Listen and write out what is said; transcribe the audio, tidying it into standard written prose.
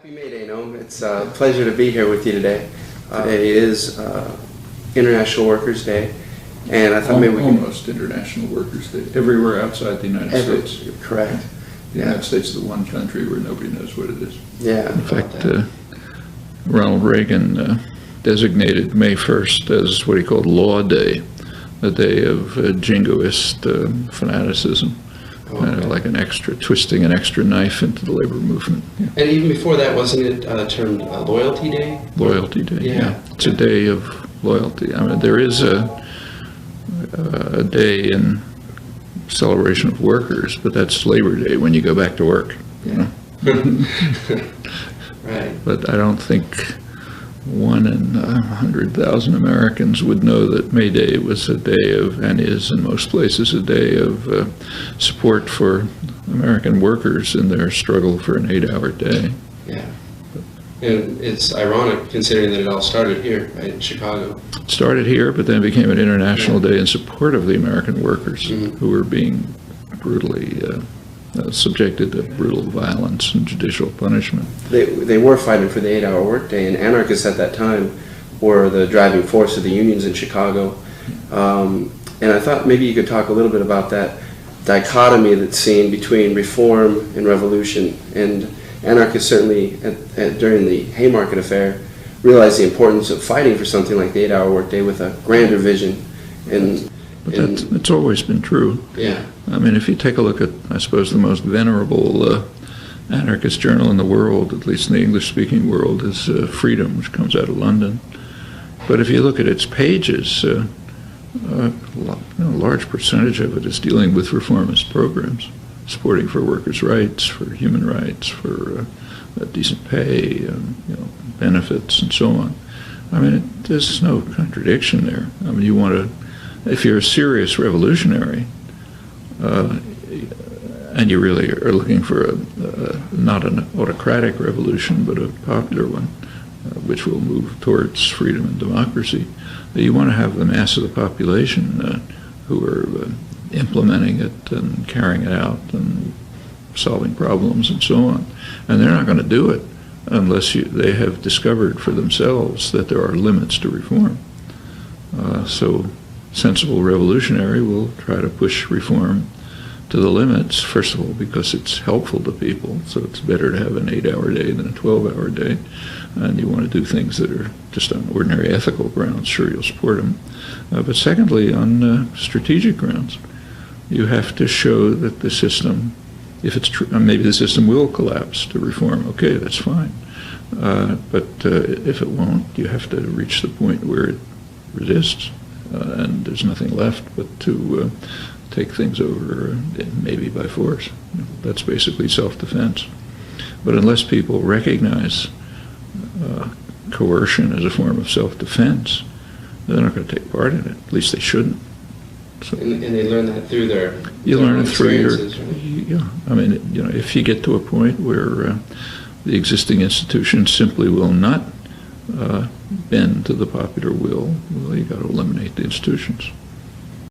Happy May Day, Noam. It's a pleasure to be here with you today. Today is International Workers' Day, and I thought maybe we could... Almost International Workers' Day. Everywhere outside the United States. Correct. The United States is the one country where nobody knows what it is. Yeah. In fact, Ronald Reagan designated May 1st as what he called Law Day, a day of jingoist fanaticism. Like twisting an extra knife into the labor movement. Yeah. And even before that, wasn't it termed Loyalty Day? Loyalty Day, yeah. It's a day of loyalty. I mean, there is a day in celebration of workers, but that's Labor Day when you go back to work. Yeah. You know? Right. But I don't think 1 in 100,000 Americans would know that May Day was a day of, and is in most places, a day of support for American workers in their struggle for an 8-hour day. Yeah. And it's ironic considering that it all started here, right, in Chicago. It started here, but then became an international day in support of the American workers who were being brutally subjected to brutal violence and judicial punishment. They were fighting for the 8-hour workday, and anarchists at that time were the driving force of the unions in Chicago. And I thought maybe you could talk a little bit about that dichotomy that's seen between reform and revolution. And anarchists certainly, during the Haymarket Affair, realized the importance of fighting for something like the 8-hour workday with a grander vision. But it's always been true. Yeah. I mean, if you take a look at, I suppose, the most venerable anarchist journal in the world, at least in the English-speaking world, is Freedom, which comes out of London. But if you look at its pages, a large percentage of it is dealing with reformist programs, supporting for workers' rights, for human rights, for decent pay, benefits, and so on. I mean, there's no contradiction there. I mean, you want to, if you're a serious revolutionary, and you really are looking for not an autocratic revolution, but a popular one, which will move towards freedom and democracy, you want to have the mass of the population who are implementing it and carrying it out and solving problems and so on. And they're not going to do it unless they have discovered for themselves that there are limits to reform. So sensible revolutionary will try to push reform to the limits, first of all, because it's helpful to people, so it's better to have an 8-hour day than a 12-hour day, and you want to do things that are just on ordinary ethical grounds, sure, you'll support them. But secondly, on strategic grounds, you have to show that the system, if it's true, maybe the system will collapse to reform, okay, that's fine. But if it won't, you have to reach the point where it resists. And there's nothing left but to take things over, maybe by force. That's basically self-defense. But unless people recognize coercion as a form of self-defense, they're not going to take part in it. At least they shouldn't. So, and they learn that through their learn it through your, right? Yeah. I mean, if you get to a point where the existing institutions simply will not bend to the popular will, well, you got to eliminate the institutions.